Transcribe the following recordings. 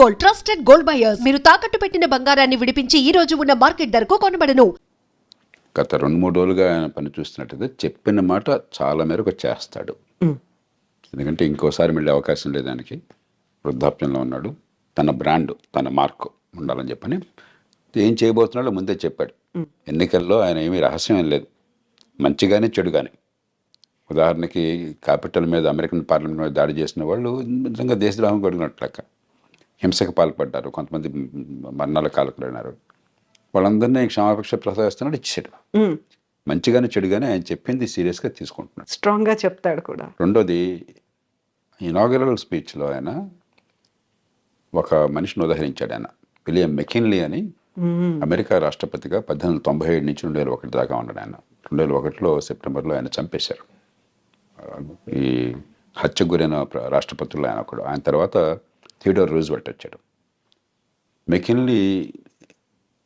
Gold, trusted gold buyers. మీరు తాకట్టు పెట్టిన బంగారాన్ని విడిపించి ఈ రోజు ఉన్న మార్కెట్ ధరకు కొనబడను. గత 2-3 రోజులుగా ఆయన పని చూస్తున్నట్టయితే చెప్పిన మాట చాలా మేరకు చేస్తాడు. ఎందుకంటే ఇంకోసారి మళ్ళీ అవకాశం లేదు ఆయనకి. వృద్ధాప్యంలో ఉన్నాడు. తన బ్రాండ్, తన మార్క్ ఉండాలని చెప్పని ఏం చేయబోతున్నాడో ముందే చెప్పాడు. ఎన్నికల్లో ఆయన ఏమీ రహస్యం ఏం లేదు, మంచి కానీ చెడు కానీ. ఉదాహరణకి క్యాపిటల్ మీద, అమెరికన్ పార్లమెంట్ మీద దాడి చేసిన వాళ్ళు నిజంగా దేశద్రోహం కొడిగినట్లు లెక్క. హింసకు పాల్పడ్డారు, కొంతమంది మరణాల కాలకులైనారు. వాళ్ళందరినీ క్షమాపక్ష ప్రసాదిస్తున్నాడు, ఇచ్చాడు. మంచిగానే చెడుగానే ఆయన చెప్పింది సీరియస్గా తీసుకుంటున్నాడు, స్ట్రాంగ్గా చెప్తాడు కూడా. రెండోది, ఇనాగరల్ స్పీచ్లో ఆయన ఒక మనిషిని ఉదహరించాడు. ఆయన విలియం మెకిన్లీ అని, అమెరికా రాష్ట్రపతిగా 1897 నుంచి 2001 దాకా ఉన్నాడు ఆయన. 2001లో సెప్టెంబర్లో ఆయన చంపేశారు. ఈ హత్యకు గురైన రాష్ట్రపతుల్లో ఆయన ఒకడు. ఆయన తర్వాత థియోడోర్ రూజ్వెల్ట్ వచ్చాడు. మెకిన్లీ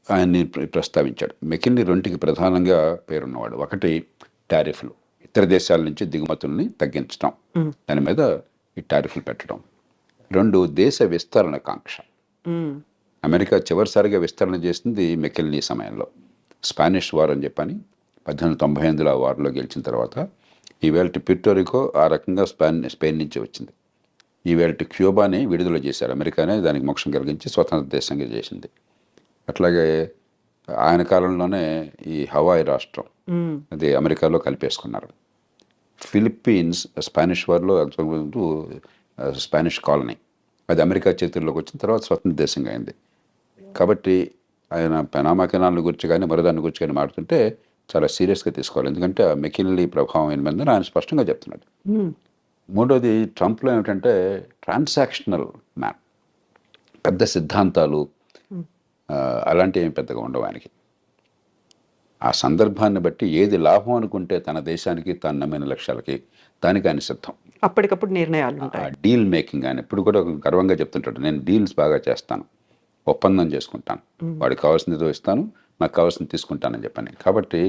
ఆయన్ని ప్రస్తావించాడు. మెకిన్లీ రెండుకి ప్రధానంగా పేరున్నవాడు. ఒకటి టారిఫ్లు, ఇతర దేశాల నుంచి దిగుమతుల్ని తగ్గించడం, దాని మీద ఈ టారిఫ్లు పెట్టడం. రెండు, దేశ విస్తరణ కాంక్ష. అమెరికా చివరిసారిగా విస్తరణ చేసింది మెకిన్లీ సమయంలో. స్పానిష్ వార్ అని చెప్పని 1898లో ఆ వార్లో గెలిచిన తర్వాత ఈవేళ ప్యూర్టోరికో ఆ రకంగా స్పెయిన్ నుంచి వచ్చింది. ఈవేళ క్యూబాని విడుదల చేశారు. అమెరికానే దానికి మోక్షం కలిగించి స్వతంత్ర దేశంగా చేసింది. అట్లాగే ఆయన కాలంలోనే ఈ హవాయి రాష్ట్రం అది అమెరికాలో కలిపేసుకున్నారు. ఫిలిప్పీన్స్ స్పానిష్ వార్లో స్పానిష్ కాలనీ, అది అమెరికా చేతుల్లోకి వచ్చిన తర్వాత స్వతంత్ర దేశంగా అయింది. కాబట్టి ఆయన పనామా కెనాల్ గురించి కానీ మరోదాని గురించి కానీ మాట్లాడుతుంటే చాలా సీరియస్గా తీసుకోవాలి. ఎందుకంటే ఆ మెకిన్లీ ప్రభావం ఏమైందని ఆయన స్పష్టంగా చెప్తున్నాడు. మూడోది, ట్రంప్లో ఏమిటంటే ట్రాన్సాక్షనల్ మ్యాన్, పెద్ద సిద్ధాంతాలు అలాంటివి ఏమి పెద్దగా ఉండవు ఆయనకి. ఆ సందర్భాన్ని బట్టి ఏది లాభం అనుకుంటే తన దేశానికి, తను నమ్మిన లక్ష్యాలకి, దానికి ఆయన సిద్ధం. అప్పటికప్పుడు నిర్ణయాలు ఉంటాయి. డీల్ మేకింగ్ ఆయన ఎప్పుడు కూడా గర్వంగా చెప్తుంటాడు, నేను డీల్స్ బాగా చేస్తాను, ఒప్పందం చేసుకుంటాను, వాడికి కావాల్సింది ఇస్తాను, నాకు కావాల్సింది తీసుకుంటానని చెప్పని. కాబట్టి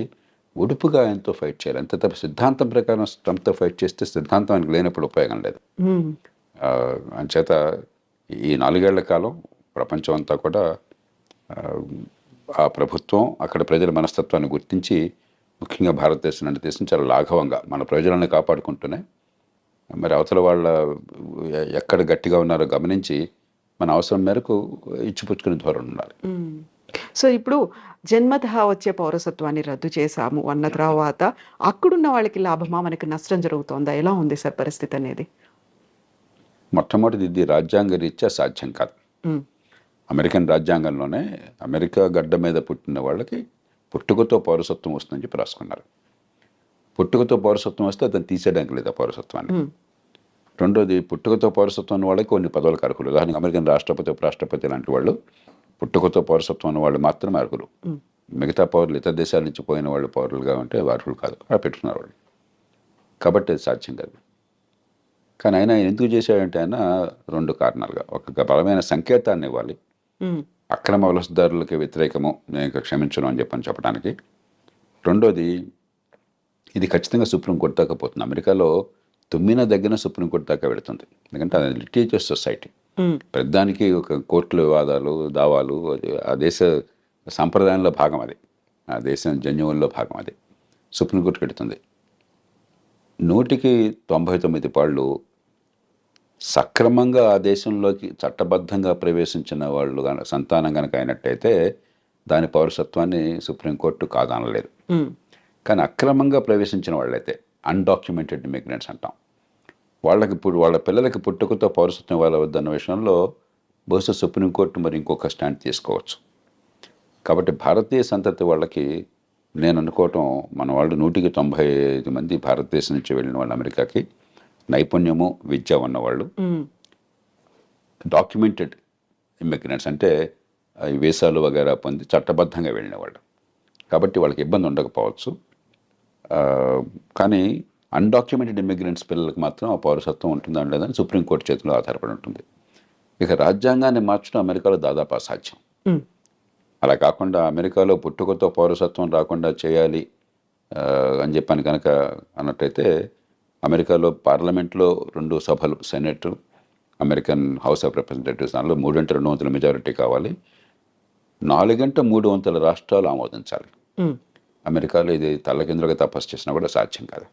ఉడుపుగా ఆయనతో ఫైట్ చేయాలి. అంతే తప్ప సిద్ధాంతం ప్రకారం ట్రంప్తో ఫైట్ చేస్తే సిద్ధాంతం ఆయనకు లేనప్పుడు ఉపయోగం లేదు. అంచేత ఈ 4 ఏళ్ల కాలం ప్రపంచం అంతా కూడా ఆ ప్రభుత్వం అక్కడ ప్రజల మనస్తత్వాన్ని గుర్తించి, ముఖ్యంగా భారతదేశం లాంటి దేశం చాలా లాఘవంగా మన ప్రజలను కాపాడుకుంటూనే మరి అవతల వాళ్ళ ఎక్కడ గట్టిగా ఉన్నారో గమనించి మన అవసరం మేరకు ఇచ్చిపుచ్చుకునే ధోరణి ఉండాలి. సో ఇప్పుడు జన్మతః వచ్చే పౌరసత్వాన్ని రద్దు చేశాము అన్న తర్వాత అక్కడున్న వాళ్ళకి లాభమా, మనకి నష్టం జరుగుతోందా? ఎలా ఉంది సార్ పరిస్థితి అనేది? మొట్టమొదటిది, ఇది రాజ్యాంగ రీత్యా సాధ్యం కాదు. అమెరికన్ రాజ్యాంగంలోనే అమెరికా గడ్డ మీద పుట్టిన వాళ్ళకి పుట్టుకతో పౌరసత్వం వస్తుందని చెప్పి రాసుకున్నారు. పుట్టుకతో పౌరసత్వం వస్తే అతను తీసేయడానికి లేదు ఆ పౌరసత్వాన్ని. రెండోది, పుట్టుకతో పౌరసత్వం ఉన్న వాళ్ళకి కొన్ని పదవులకు అర్హులు. ఉదాహరణకు అమెరికన్ రాష్ట్రపతి, ఉపరాష్ట్రపతి లాంటి వాళ్ళు పుట్టుకతో పౌరసత్వం ఉన్న వాళ్ళు మాత్రమే అర్హులు. మిగతా పౌరులు, ఇతర దేశాల నుంచి పోయిన వాళ్ళు పౌరులుగా ఉంటే అర్హులు కాదు. అలా పెట్టుకున్నారు వాళ్ళు. కాబట్టి అది సాధ్యం కాదు. కానీ ఆయన ఎందుకు చేశాడంటే ఆయన 2 కారణాలుగా, ఒక బలమైన సంకేతాన్ని ఇవ్వాలి, అక్రమ వలసదారులకి వ్యతిరేకము, నేను క్షమించను అని చెప్పడానికి. రెండోది, ఇది ఖచ్చితంగా సుప్రీంకోర్టు దాకా పోతుంది. అమెరికాలో తుమ్మిన దగ్గర సుప్రీంకోర్టు దాకా వెళుతుంది. ఎందుకంటే అది లిటిగేటియస్ సొసైటీ. ప్రతిదానికి ఒక కోర్టుల వివాదాలు, దావాలు, ఆ దేశ సాంప్రదాయంలో భాగం అది, ఆ దేశం జన్యువుల్లో భాగం అది. సుప్రీంకోర్టుకి వెళుతుంది. 199 పాళ్ళు సక్రమంగా ఆ దేశంలోకి చట్టబద్ధంగా ప్రవేశించిన వాళ్ళు సంతానం కనుక అయినట్టయితే దాని పౌరసత్వాన్ని సుప్రీంకోర్టు కాదనలేదు. కానీ అక్రమంగా ప్రవేశించిన వాళ్ళైతే, అన్డాక్యుమెంటెడ్ ఇమిగ్రెంట్స్ అంటాం, వాళ్ళకి ఇప్పుడు వాళ్ళ పిల్లలకి పుట్టుకతో పౌరసత్వం ఇవ్వవద్దన్న విషయంలో బహుశా సుప్రీంకోర్టు మరి ఇంకొక స్టాండ్ తీసుకోవచ్చు. కాబట్టి భారతీయ సంతతి వాళ్ళకి నేను అనుకోవటం, మన వాళ్ళు 195 మంది భారతదేశం నుంచి వెళ్ళిన వాళ్ళు అమెరికాకి, నైపుణ్యము, విద్య ఉన్నవాళ్ళు, డాక్యుమెంటెడ్ ఇమిగ్రెంట్స్ అంటే వీసాలు వగేరా పొంది చట్టబద్ధంగా వెళ్ళిన వాళ్ళు. కాబట్టి వాళ్ళకి ఇబ్బంది ఉండకపోవచ్చు. కానీ అన్డాక్యుమెంటెడ్ ఇమిగ్రెంట్స్ పిల్లలకు మాత్రం ఆ పౌరసత్వం ఉంటుందా లేదని సుప్రీంకోర్టు చేతిలో ఆధారపడి ఉంటుంది. ఇక రాజ్యాంగాన్ని మార్చడం అమెరికాలో దాదాపు అసాధ్యం. అలా కాకుండా అమెరికాలో పుట్టుకతో పౌరసత్వం రాకుండా చేయాలి అని చెప్పని కనుక అన్నట్టయితే, అమెరికాలో పార్లమెంట్లో 2 సభలు, senate, American house of representatives దానిలో 3/2 మెజారిటీ కావాలి, 4/3 రాష్ట్రాలు ఆమోదించాలి. అమెరికాలో ఇది తల్లకిందులుగా తపస్సు చేసినా కూడా సాధ్యం కాదు.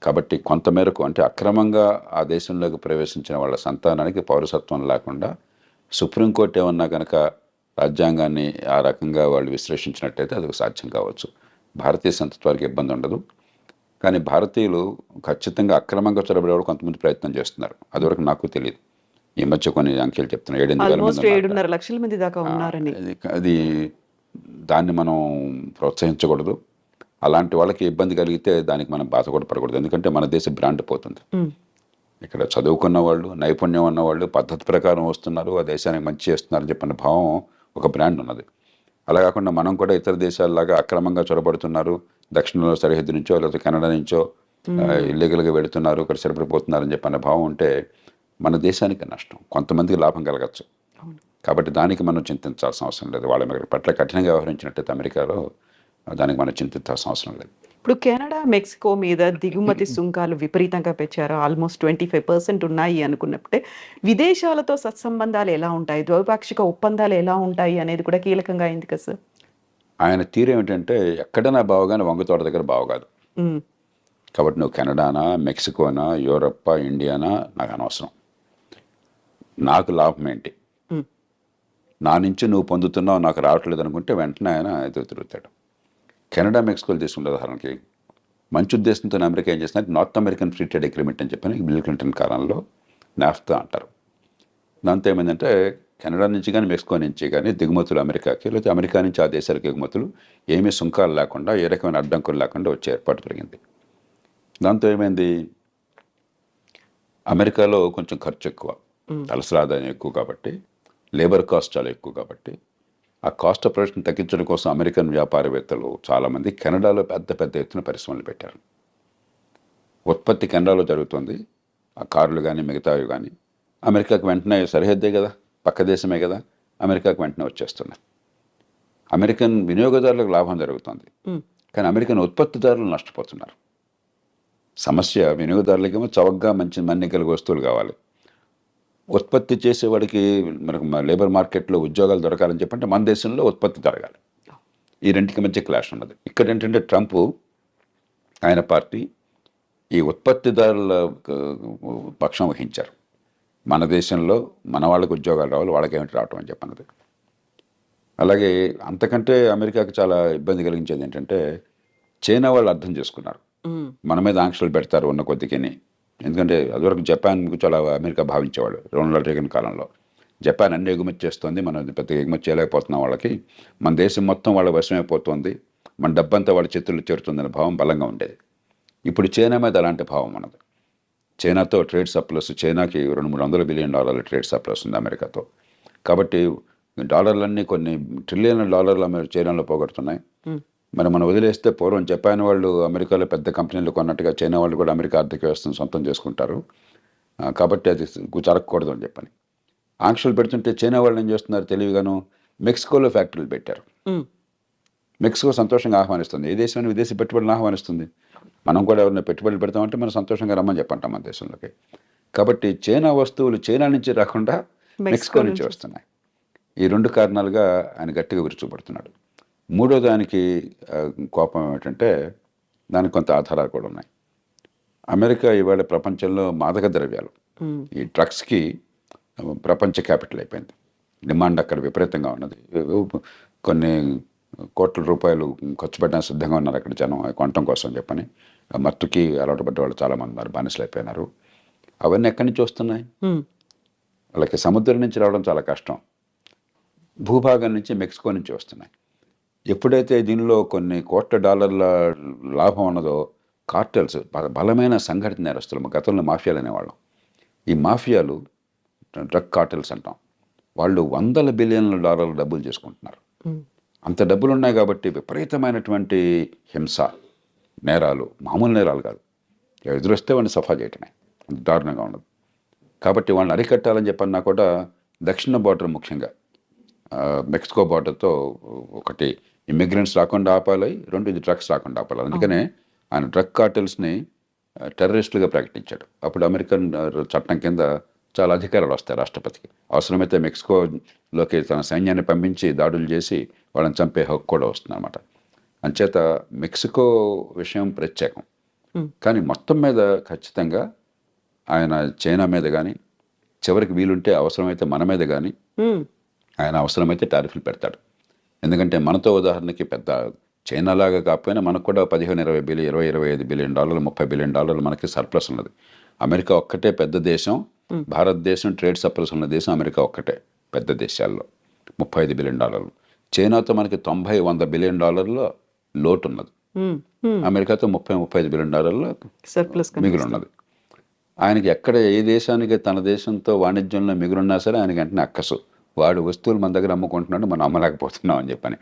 కాబట్టి కొంతమేరకు అంటే అక్రమంగా ఆ దేశంలోకి ప్రవేశించిన వాళ్ళ సంతానానికి పౌరసత్వం లేకుండా సుప్రీంకోర్టు ఏమన్నా కనుక రాజ్యాంగాన్ని ఆ రకంగా వాళ్ళు విశ్లేషించినట్టయితే అది సాధ్యం కావచ్చు. భారతీయ సంతత్వానికి ఇబ్బంది ఉండదు. కానీ భారతీయులు ఖచ్చితంగా అక్రమంగా చొరబడేవాడు కొంతమంది ప్రయత్నం చేస్తున్నారు. అదివరకు నాకు తెలియదు. ఈ మధ్య కొన్ని అంకెలు చెప్తున్నారు 7-8 వేల ఆల్మోస్ట్ మంది 7.5 లక్షల మంది దాకా ఉన్నారని. అది దాన్ని మనం ప్రోత్సహించకూడదు. అలాంటి వాళ్ళకి ఇబ్బంది కలిగితే దానికి మనం బాధ కూడా పడకూడదు. ఎందుకంటే మన దేశ బ్రాండ్ పోతుంది. ఇక్కడ చదువుకున్న వాళ్ళు, నైపుణ్యం ఉన్నవాళ్ళు పద్ధతి ప్రకారం వస్తున్నారు, ఆ దేశానికి మంచి చేస్తున్నారని చెప్పిన భావం ఒక బ్రాండ్ ఉన్నది. అలా కాకుండా మనం కూడా ఇతర దేశాలలాగా అక్రమంగా చొరబడుతున్నారు, దక్షిణంలో సరిహద్దు నుంచో లేకపోతే కెనడా నుంచో ఇల్లీగల్గా వెళుతున్నారు, ఇక్కడ సరిపడిపోతున్నారని చెప్పిన భావం ఉంటే మన దేశానికి నష్టం, కొంతమందికి లాభం కలగచ్చు. కాబట్టి దానికి మనం చింతించాల్సిన అవసరం లేదు. వాళ్ళ పట్ల కఠినంగా వ్యవహరించినట్టయితే అమెరికాలో దానికి మనం చింతించాల్సిన అవసరం లేదు. ఇప్పుడు కెనడా, మెక్సికో మీద దిగుమతి సుంకాలు విపరీతంగా పెంచారు. ఆల్మోస్ట్ 25% ఉన్నాయి అనుకున్నప్పుడే విదేశాలతో సత్సంబంధాలు ఎలా ఉంటాయి, ద్వైపాక్షిక ఒప్పందాలు ఎలా ఉంటాయి అనేది కూడా కీలకంగా అయింది కదా సార్. ఆయన తీరు ఏమిటంటే ఎక్కడైనా బావగానే వంగతోట దగ్గర బావ కాదు. కాబట్టి నువ్వు కెనడానా, మెక్సికోనా, యూరప్పా, ఇండియానా నాకు అనవసరం. నాకు లాభం ఏంటి, నా నుంచి నువ్వు పొందుతున్నావు నాకు రావట్లేదు అనుకుంటే వెంటనే ఆయన ఎదురు తిరుగుతాడు. కెనడా, మెక్సికోలు తీసుకుంటే ఉదాహరణకి మంచి ఉద్దేశంతో అమెరికా ఏం చేస్తుందంటే north American free trade agreement అని చెప్పని బిల్ క్లింటన్ కాలంలో నాఫ్తా అంటారు. దాంతో ఏమైందంటే కెనడా నుంచి కానీ మెక్సికో నుంచి కానీ దిగుమతులు అమెరికాకి, లేకపోతే అమెరికా నుంచి ఆ దేశాలకు ఎగుమతులు ఏమీ సుంకాలు లేకుండా, ఏ రకమైన అడ్డంకులు లేకుండా వచ్చే ఏర్పాటు జరిగింది. దాంతో ఏమైంది, అమెరికాలో కొంచెం ఖర్చు ఎక్కువ, తలసరి ఆదాయం ఎక్కువ కాబట్టి, లేబర్ కాస్ట్ చాలా ఎక్కువ కాబట్టి ఆ కాస్ట్ ఆఫ్ ప్రొడక్షన్ తగ్గించడం కోసం అమెరికన్ వ్యాపారవేత్తలు చాలామంది కెనడాలో పెద్ద పెద్ద ఎత్తున పరిశ్రమలు పెట్టారు. ఉత్పత్తి కెనడాలో జరుగుతుంది, ఆ కార్లు కానీ మిగతావి కానీ అమెరికాకు వెంటనే సరిహద్దే కదా, పక్క దేశమే కదా, అమెరికాకు వెంటనే వచ్చేస్తున్నాయి. అమెరికన్ వినియోగదారులకు లాభం జరుగుతుంది, కానీ అమెరికన్ ఉత్పత్తిదారులు నష్టపోతున్నారు. సమస్య వినియోగదారులకేమో చవకగా మంచి మన్నికల వస్తువులు కావాలి, ఉత్పత్తి చేసేవాడికి మనకు లేబర్ మార్కెట్లో ఉద్యోగాలు దొరకాలని చెప్పంటే మన దేశంలో ఉత్పత్తి జరగాలి. ఈ రెండింటికి మధ్య క్లాష్ ఉన్నది. ఇక్కడ ఏంటంటే ట్రంప్ ఆయన పార్టీ ఈ ఉత్పత్తిదారుల పక్షం వహించారు. మన దేశంలో మన వాళ్ళకి ఉద్యోగాలు రావాలి, వాళ్ళకేమిటి రావటం అని చెప్పన్నది. అలాగే అంతకంటే అమెరికాకు చాలా ఇబ్బంది కలిగించేది ఏంటంటే చైనా వాళ్ళు అర్థం చేసుకున్నారు, మన మీద ఆంక్షలు పెడతారు ఉన్న కొద్దికిని. ఎందుకంటే అదివరకు జపాన్ చాలా అమెరికా భావించేవాళ్ళు. రొనాల్డ్ రేగన్ కాలంలో జపాన్ అన్ని ఎగుమతి చేస్తుంది, మనం పెద్ద ఎగుమతి చేయలేకపోతున్నాం, వాళ్ళకి మన దేశం మొత్తం వాళ్ళ వశమైపోతుంది, మన డబ్బంతా వాళ్ళ చేతుల్లో చేరుతుందనే భావం బలంగా ఉండేది. ఇప్పుడు చైనా మీద అలాంటి భావం ఉన్నది. చైనాతో ట్రేడ్ సర్ప్లస్, చైనాకి $200-300 బిలియన్ ట్రేడ్ సర్ప్లస్ ఉంది అమెరికాతో. కాబట్టి డాలర్లన్నీ కొన్ని $1 ట్రిలియన్ చైనాలో పోగొడుతున్నాయి. మరి మనం వదిలేస్తే పూర్వం జపాన్ వాళ్ళు అమెరికాలో పెద్ద కంపెనీలు కొన్నట్టుగా చైనా వాళ్ళు కూడా అమెరికా ఆర్థిక వ్యవస్థను సొంతం చేసుకుంటారు. కాబట్టి అది జరగకూడదు అని చెప్పని ఆంక్షలు పెడుతుంటే చైనా వాళ్ళు ఏం చేస్తున్నారు తెలివిగాను, మెక్సికోలో ఫ్యాక్టరీలు పెట్టారు. మెక్సికో సంతోషంగా ఆహ్వానిస్తుంది, ఏ దేశం విదేశీ పెట్టుబడులను ఆహ్వానిస్తుంది. మనం కూడా ఎవరైనా పెట్టుబడులు పెడతామంటే మనం సంతోషంగా రమ్మని చెప్పంటాం మన దేశంలోకి. కాబట్టి చైనా వస్తువులు చైనా నుంచి రాకుండా మెక్సికో నుంచి వస్తున్నాయి. ఈ రెండు కారణాలుగా ఆయన గట్టిగా విరుచుకుపడుతున్నాడు. మూడో దానికి కోపం ఏమిటంటే దానికి కొంత ఆధారాలు కూడా ఉన్నాయి. అమెరికా ఇవాళ ప్రపంచంలో మాదక ద్రవ్యాలు, ఈ డ్రగ్స్కి ప్రపంచ క్యాపిటల్ అయిపోయింది. డిమాండ్ అక్కడ విపరీతంగా ఉన్నది. కొన్ని కోట్ల రూపాయలు ఖర్చు పెట్టడానికి సిద్ధంగా ఉన్నారు అక్కడ జనం కొనటం కోసం చెప్పని. మత్తుకి అలవాటు పడ్డ వాళ్ళు చాలామంది ఉన్నారు, బానిసలు అయిపోయినారు. అవన్నీ ఎక్కడి నుంచి వస్తున్నాయి? వాళ్ళకి సముద్రం నుంచి రావడం చాలా కష్టం, భూభాగం నుంచి మెక్సికో నుంచి వస్తున్నాయి. ఎప్పుడైతే దీనిలో కొన్ని $1,000 లాభం ఉన్నదో కార్టెల్స్, బలమైన సంఘటిత నేరస్తులు, గతంలో మాఫియాలు అనేవాళ్ళం, ఈ మాఫియాలు డ్రగ్ కార్టెల్స్ అంటాం, వాళ్ళు $100 బిలియన్ డబ్బులు చేసుకుంటున్నారు. అంత డబ్బులు ఉన్నాయి కాబట్టి విపరీతమైనటువంటి హింస, నేరాలు, మామూలు నేరాలు కాదు, ఎదురొస్తే వాడిని సఫా చేయటమే, అంత దారుణంగా ఉన్నది. కాబట్టి వాళ్ళని అరికట్టాలని చెప్పన్నా కూడా దక్షిణ బార్డర్, ముఖ్యంగా మెక్సికో బార్డర్తో ఒకటి ఇమ్మిగ్రెంట్స్ రాకుండా ఆపాలి, రెండు ఇది డ్రగ్స్ రాకుండా ఆపాలి. అందుకనే ఆయన డ్రగ్ కార్టెల్స్ని టెర్రరిస్టులుగా ప్రకటించాడు. అప్పుడు అమెరికన్ చట్టం కింద చాలా అధికారాలు వస్తాయి రాష్ట్రపతికి. అవసరమైతే మెక్సికోలోకి తన సైన్యాన్ని పంపించి దాడులు చేసి వాళ్ళని చంపే హక్కు కూడా వస్తుందన్నమాట. అంచేత మెక్సికో విషయం ప్రత్యేకం. కానీ మొత్తం మీద ఖచ్చితంగా ఆయన చైనా మీద కానీ, చివరికి వీలుంటే అవసరమైతే మన మీద కానీ ఆయన అవసరమైతే టారిఫ్లు పెడతాడు. ఎందుకంటే మనతో ఉదాహరణకి పెద్ద చైనా లాగా కాకపోయినా మనకు కూడా 15-20 బిలియన్, 20-25 బిలియన్ డాలర్లు, 30 బిలియన్ డాలర్లు మనకి సర్ప్లస్ ఉన్నది. అమెరికా ఒక్కటే పెద్ద దేశం. భారతదేశం ట్రేడ్ సర్ప్లస్ ఉన్న దేశం అమెరికా ఒక్కటే పెద్ద దేశాల్లో. 35 బిలియన్ డాలర్లు. చైనాతో మనకి 90-100 బిలియన్ డాలర్ల లోటు ఉన్నది. అమెరికాతో 30-35 బిలియన్ డాలర్ల సర్ప్లస్ మిగులు ఉన్నది. ఆయనకి ఎక్కడ ఏ దేశానికి తన దేశంతో వాణిజ్యంలో మిగులున్నా సరే ఆయనకి వెంటనే అక్కసు. వాడు వస్తువులు మన దగ్గర అమ్ముకుంటున్నాడు, మనం అమ్మలేకపోతున్నాం అని చెప్పని.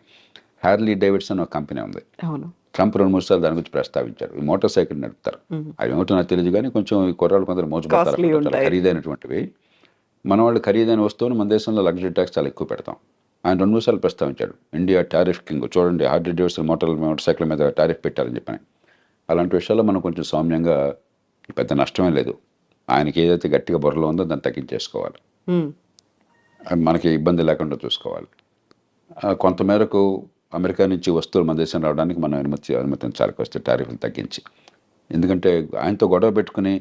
హ్యార్లీ డేవిడ్సన్ ఒక కంపెనీ ఉంది. అవును. ట్రంప్ 2-3 సార్లు దాని గురించి ప్రస్తావించారు. ఈ మోటార్ సైకిల్ నడుపుతారు. అవి ఏమిటో నాకు తెలియదు కానీ కొంచెం ఈ కుర్రాళ్ళు కొందరు మోసపోతారు. Costly చాలా ఉంటాయి. ఖరీదైనటువంటివి. మన వాళ్ళు ఖరీదైన వస్తువును మన దేశంలో లగ్జరీ ట్యాక్స్ చాలా ఎక్కువ పెడతాం. ఆయన 2-3 సార్లు ప్రస్తావించాడు. ఇండియా టారిఫ్ కింగ్, చూడండి హార్లీ డేవిడ్సన్ మోటార్ సైకిల్ మీద టారిఫ్ పెట్టారని చెప్పని. అలాంటి విషయాల్లో మనం కొంచెం సౌమ్యంగా, పెద్ద నష్టమే లేదు. ఆయనకి ఏదైతే గట్టిగా బుర్రలో ఉందో దాన్ని తగ్గించేసుకోవాలి. మనకి ఇబ్బంది లేకుండా చూసుకోవాలి. కొంతమేరకు అమెరికా నుంచి వస్తువులు మన దేశం రావడానికి మనం అనుమతించాలి వస్తే టారిఫ్లు తగ్గించి. ఎందుకంటే ఆయనతో గొడవ పెట్టుకుని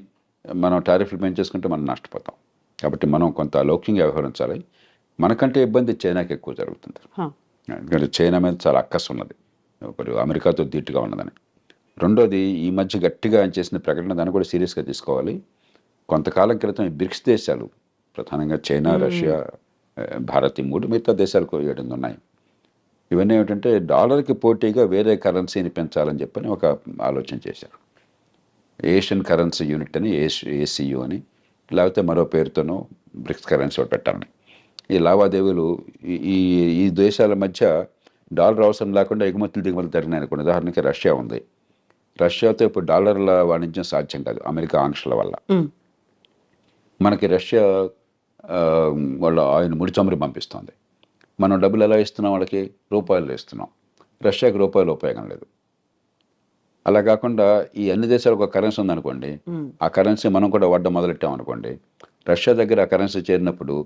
మనం టారిఫ్లు పెంచేసుకుంటే మనం నష్టపోతాం. కాబట్టి మనం కొంత లౌక్యంగా వ్యవహరించాలి. మనకంటే ఇబ్బంది చైనాకి ఎక్కువ జరుగుతుంది. ఎందుకంటే చైనా మీద చాలా అక్కసు ఉన్నది, ఒకటి అమెరికాతో ధీటుగా ఉన్నదని. రెండోది, ఈ మధ్య గట్టిగా ఆయన చేసిన ప్రకటన, దాన్ని కూడా సీరియస్గా తీసుకోవాలి. కొంతకాలం క్రితం ఈ బ్రిక్స్ దేశాలు, ప్రధానంగా చైనా, రష్యా, భారత్, ఈ 3 మిగతా దేశాలకు 7 ఉన్నాయి. ఇవన్నీ ఏమిటంటే డాలర్కి పోటీగా వేరే కరెన్సీని పెంచాలని చెప్పని ఒక ఆలోచన చేశారు. ఏషియన్ కరెన్సీ యూనిట్ అని, ఏసీయూ అని, లేకపోతే మరో పేరుతోనూ బ్రిక్స్ కరెన్సీ ఒకటి పెట్టాలని. ఈ లావాదేవీలు ఈ దేశాల మధ్య డాలర్ అవసరం లేకుండా ఎగుమతులు దిగుమతులు జరిగినాయి అనుకోండి. ఉదాహరణకి రష్యా ఉంది. రష్యాతో ఇప్పుడు డాలర్ల వాణిజ్యం సాధ్యం కాదు అమెరికా ఆంక్షల వల్ల. మనకి రష్యా వాళ్ళ ఆయన ముడి చమురు పంపిస్తుంది. మనం డబ్బులు ఎలా ఇస్తున్నాం వాళ్ళకి? రూపాయలు ఇస్తున్నాం. రష్యాకి రూపాయలు ఉపయోగం లేదు. అలా కాకుండా ఈ అన్ని దేశాలకు ఒక కరెన్సీ ఉందనుకోండి, ఆ కరెన్సీ మనం కూడా వాడడం మొదలెట్టాం అనుకోండి, రష్యా దగ్గర ఆ కరెన్సీ చేరినప్పుడు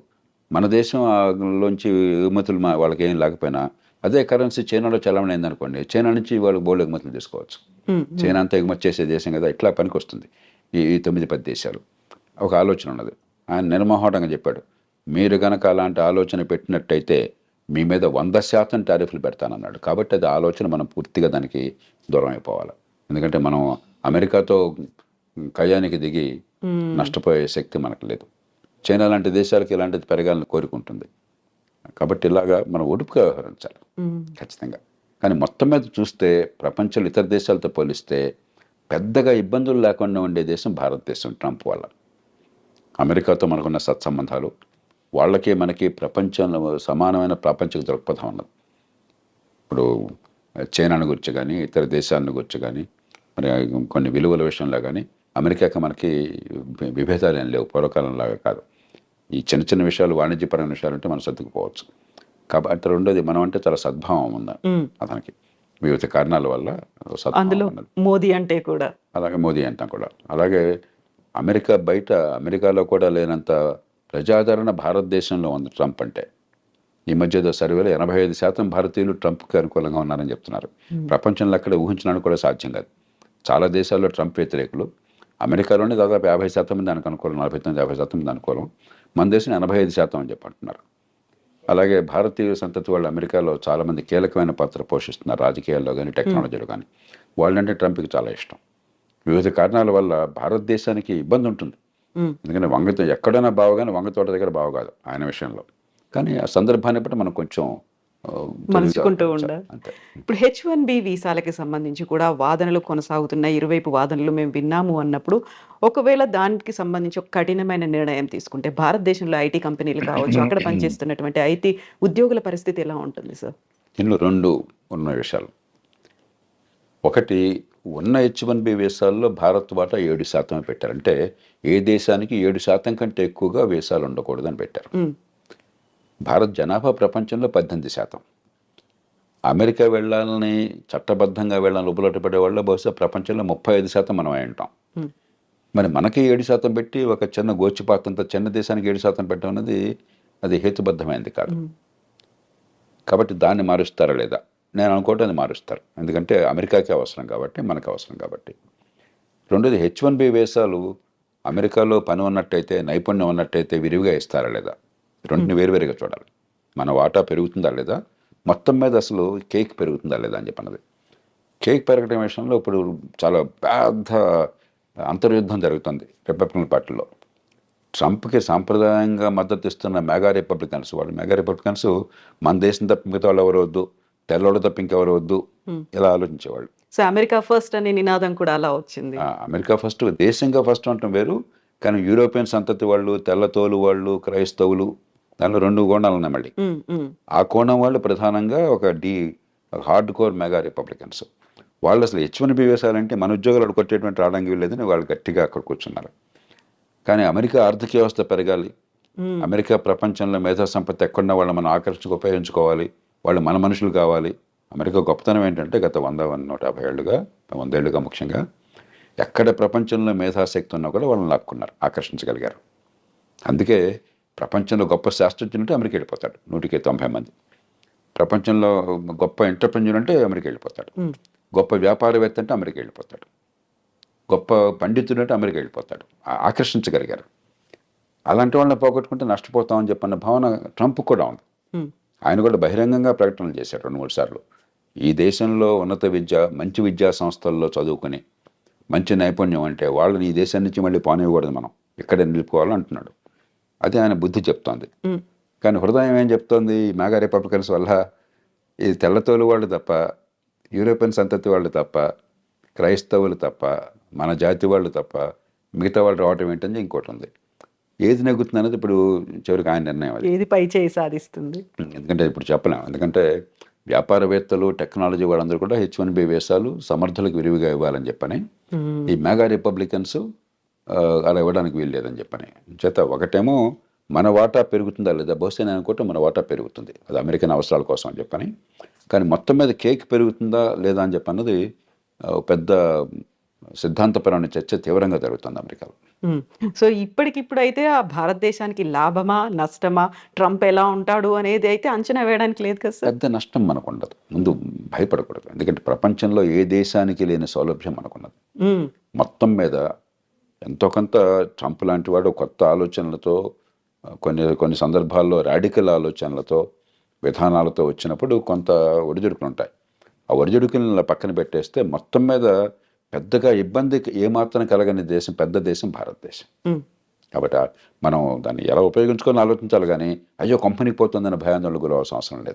మన దేశంలోంచి ఎగుమతులు వాళ్ళకి ఏం లేకపోయినా అదే కరెన్సీ చైనాలో చలామణి అయిందనుకోండి, చైనా నుంచి వాళ్ళు బోల్డ్ ఎగుమతులు తీసుకోవచ్చు. చైనా అంతా ఎగుమతి చేసే దేశం కదా, ఇట్లా పనికి వస్తుంది ఈ 9-10 దేశాలు. ఒక ఆలోచన ఉన్నది. ఆయన నిర్మోహటంగా చెప్పాడు, మీరు కనుక అలాంటి ఆలోచన పెట్టినట్టయితే మీ మీద 100% టారిఫ్లు పెడతానన్నాడు. కాబట్టి అది ఆలోచన మనం పూర్తిగా దానికి దూరం అయిపోవాలి. ఎందుకంటే మనం అమెరికాతో కయ్యానికి దిగి నష్టపోయే శక్తి మనకు లేదు. చైనా లాంటి దేశాలకు ఇలాంటిది పెరగాలని కోరుకుంటుంది. కాబట్టి ఇలాగా మనం ఒడుపుగా వ్యవహరించాలి ఖచ్చితంగా. కానీ మొత్తం మీద చూస్తే ప్రపంచంలో ఇతర దేశాలతో పోలిస్తే పెద్దగా ఇబ్బందులు లేకుండా ఉండే దేశం భారతదేశం. ట్రంప్ వల్ల అమెరికాతో మనకున్న సత్సంబంధాలు, వాళ్ళకి మనకి ప్రపంచంలో సమానమైన ప్రాపంచిక దృక్పథం ఉన్నది. ఇప్పుడు చైనాను గురించి కానీ, ఇతర దేశాలను గురించి కానీ, మరి కొన్ని విలువల విషయంలో కానీ అమెరికాకి మనకి విభేదాలు ఏం లేవు, పూర్వకాలంలాగా కాదు. ఈ చిన్న చిన్న విషయాలు, వాణిజ్యపరమైన విషయాలు అంటే మనం సర్దుకుపోవచ్చు. కాబట్టి రెండోది, మనం అంటే చాలా సద్భావం ఉంది అతనికి, వివిధ కారణాల వల్ల అందులో మోదీ అంటే కూడా, అలాగే మోదీ అంటాం కూడా. అలాగే అమెరికా బయట, అమెరికాలో కూడా లేనంత ప్రజాదరణ భారతదేశంలో ఉంది ట్రంప్ అంటే. ఈ మధ్య సర్వేలో 85% భారతీయులు ట్రంప్కి అనుకూలంగా ఉన్నారని చెప్తున్నారు. ప్రపంచంలో అక్కడ ఊహించడానికి కూడా సాధ్యం కాదు. చాలా దేశాల్లో ట్రంప్ వ్యతిరేకులు. అమెరికాలోనే దాదాపు 50% మంది దానికి అనుకూలం, 49-50% మంది అనుకూలం. మన దేశం 85% అని చెప్పి అంటున్నారు. అలాగే భారతీయ సంతతి వాళ్ళు అమెరికాలో చాలామంది కీలకమైన పాత్ర పోషిస్తున్నారు, రాజకీయాల్లో కానీ టెక్నాలజీలో కానీ. వాళ్ళంటే ట్రంప్కి చాలా ఇష్టం. వివిధ కారణాల వల్ల భారతదేశానికి ఇబ్బంది ఉంటుంది. ఎందుకంటే వంగతో ఎక్కడైనా బావగానే వంగతోట దగ్గర బావ కాదు ఆయన విషయంలో. కానీ ఆ సందర్భాన్ని బట్టి మనం కొంచెం మలుచుకుంటూ ఉండాలి. ఇప్పుడు H1B వీసాలకి సంబంధించి కూడా వాదనలు కొనసాగుతున్నాయి. ఇరువైపు వాదనలు మేము విన్నాము అన్నప్పుడు, ఒకవేళ దానికి సంబంధించి ఒక కఠినమైన నిర్ణయం తీసుకుంటే భారతదేశంలో ఐటీ కంపెనీలు కావచ్చు, అక్కడ పనిచేస్తున్నటువంటి ఐటీ ఉద్యోగుల పరిస్థితి ఎలా ఉంటుంది సార్? ఇందులో 2 ఉన్న విషయాలు. ఒకటి, ఉన్న H1B వీసాల్లో భారత్ వాటా 7% పెట్టారు. అంటే ఏ దేశానికి 7% కంటే ఎక్కువగా వీసాలు ఉండకూడదని పెట్టారు. భారత్ జనాభా ప్రపంచంలో 18%. అమెరికా వెళ్ళాలని, చట్టబద్ధంగా వెళ్ళాలని ఉపలట పడే వాళ్ళు బహుశా ప్రపంచంలో 35% మనం అయి ఉంటాం. మరి మనకి 7% పెట్టి ఒక చిన్న గోచిపాతంత చిన్న దేశానికి 7% పెట్టడం అనేది అది హేతుబద్ధమైనది కాదు. కాబట్టి దాన్ని మారుస్తారా లేదా? నేను అనుకోవటం అది మారుస్తారు. ఎందుకంటే అమెరికాకి అవసరం కాబట్టి, మనకు అవసరం కాబట్టి. రెండోది H1B వీసాలు అమెరికాలో పని ఉన్నట్టయితే, నైపుణ్యం ఉన్నట్టయితే విరివిగా ఇస్తారా లేదా? రెండుని వేరువేరుగా చూడాలి. మన వాటా పెరుగుతుందా లేదా, మొత్తం మీద అసలు కేక్ పెరుగుతుందా లేదా అని చెప్పన్నది. కేక్ పెరగడం విషయంలో ఇప్పుడు చాలా పెద్ద అంతర్యుద్ధం జరుగుతుంది రిపబ్లికన్ పార్టీలో. ట్రంప్కి సాంప్రదాయంగా మద్దతు ఇస్తున్న మెగా రిపబ్లికన్స్, వాళ్ళు మెగా రిపబ్లికన్స్ మన దేశం తప్ప మిగతా వాళ్ళు ఎవరు వద్దు, తెల్లవాళ్ళు తప్ప ఇంకెవరు వద్దు, ఇలా ఆలోచించేవాళ్ళు. సో అమెరికా ఫస్ట్ అనే నినాదం కూడా అలా వచ్చింది. అమెరికా ఫస్ట్, దేశంగా ఫస్ట్ అంటాం వేరు, కానీ యూరోపియన్ సంతతి వాళ్ళు, తెల్లతోలు వాళ్ళు, క్రైస్తవులు, దానిలో 2 కోణాలు ఉన్నాయి మళ్ళీ. ఆ కోణం వాళ్ళు ప్రధానంగా ఒక హార్డ్ కోర్ మెగా రిపబ్లికన్స్. వాళ్ళు అసలు H1B వీసాలంటే మన ఉద్యోగాలు కొట్టేటువంటి రావడానికి వీల్లేదని వాళ్ళు గట్టిగా అక్కడ కూర్చున్నారు. కానీ అమెరికా ఆర్థిక వ్యవస్థ పెరగాలి, అమెరికా ప్రపంచంలో మేధా సంపత్తి ఎక్కడున్న వాళ్ళు మనం ఉపయోగించుకోవాలి, వాళ్ళు మన మనుషులు కావాలి. అమెరికా గొప్పతనం ఏంటంటే గత 100-150 ఏళ్ళుగా, 100 ఏళ్ళుగా ముఖ్యంగా ఎక్కడ ప్రపంచంలో మేధాశక్తి ఉన్నా కూడా వాళ్ళని లాక్కున్నారు, ఆకర్షించగలిగారు. అందుకే ప్రపంచంలో గొప్ప శాస్త్రజ్ఞులు అంటే అమెరికా వెళ్ళిపోతాడు 190 మంది. ప్రపంచంలో గొప్ప ఎంటర్ప్రెన్యూర్ అంటే అమెరికా వెళ్ళిపోతాడు. గొప్ప వ్యాపారవేత్త అంటే అమెరికా వెళ్ళిపోతాడు. గొప్ప పండితుడు అంటే అమెరికా వెళ్ళిపోతాడు. ఆకర్షించగలిగారు. అలాంటి వాళ్ళని పోగొట్టుకుంటే నష్టపోతామని చెప్పన్న భావన ట్రంప్ కూడా ఉంది. ఆయన కూడా బహిరంగంగా ప్రకటనలు చేశారు 2-3 సార్లు. ఈ దేశంలో ఉన్నత విద్య, మంచి విద్యా సంస్థల్లో చదువుకుని మంచి నైపుణ్యం అంటే వాళ్ళని ఈ దేశం నుంచి మళ్ళీ పోనివ్వకూడదు, మనం ఇక్కడే నిలుపుకోవాలని అంటున్నాడు. అది ఆయన బుద్ధి చెప్తోంది. కానీ హృదయం ఏం చెప్తోంది? ఈ మెగా రిపబ్లికన్స్ వల్ల ఈ తెల్లతోలు వాళ్ళు తప్ప, యూరోపియన్ సంతతి వాళ్ళు తప్ప, క్రైస్తవులు తప్ప, మన జాతి వాళ్ళు తప్ప మిగతా వాళ్ళు రావటం ఏంటని ఇంకోటి ఉంది. ఏది నెగ్గుతుంది అనేది ఇప్పుడు చివరికి ఆయన నిర్ణయం. అది ఏది పై చేయి సాధిస్తుంది, ఎందుకంటే ఇప్పుడు చెప్పలేము. ఎందుకంటే వ్యాపారవేత్తలు, టెక్నాలజీ వాళ్ళందరూ కూడా H1B వీసాలు సమర్థులకు విరివిగా ఇవ్వాలని చెప్పని, ఈ మెగా రిపబ్లికన్స్ అలా ఇవ్వడానికి వీలు లేదని చెప్పని చేత ఒకటేమో మన వాటా పెరుగుతుందా లేదా, బహుశా నేను అనుకుంటే మన వాటా పెరుగుతుంది, అది అమెరికన్ అవసరాల కోసం అని చెప్పని. కానీ మొత్తం మీద కేక్ పెరుగుతుందా లేదా అని చెప్పన్నది పెద్ద సిద్ధాంతపరమైన చర్చ తీవ్రంగా జరుగుతుంది అమెరికాలో. సో ఇప్పటికిప్పుడు అయితే ఆ భారతదేశానికి లాభమా నష్టమా, ట్రంప్ ఎలా ఉంటాడు అనేది అయితే అంచనా వేయడానికి లేదు కదా సార్. పెద్ద నష్టం మనకు ఉండదు, ముందు భయపడకూడదు. ఎందుకంటే ప్రపంచంలో ఏ దేశానికి లేని సౌలభ్యం మనకున్నది. మొత్తం మీద ఎంతో కొంత ట్రంప్ లాంటి వాడు కొత్త ఆలోచనలతో, కొన్ని సందర్భాల్లో రాడికల్ ఆలోచనలతో, విధానాలతో వచ్చినప్పుడు కొంత ఒడిదుడుకులు ఉంటాయి. ఆ ఒడిదుడుకులను పక్కన పెట్టేస్తే మొత్తం మీద పెద్దగా ఇబ్బందికి ఏమాత్రం కలగని దేశం, పెద్ద దేశం భారతదేశం. కాబట్టి మనం దాన్ని ఎలా ఉపయోగించుకొని ఆలోచించాలి, కానీ అయ్యో కంపెనీకి పోతుందన్న భయాందోళనకు గురవలసిన అవసరం లేదు.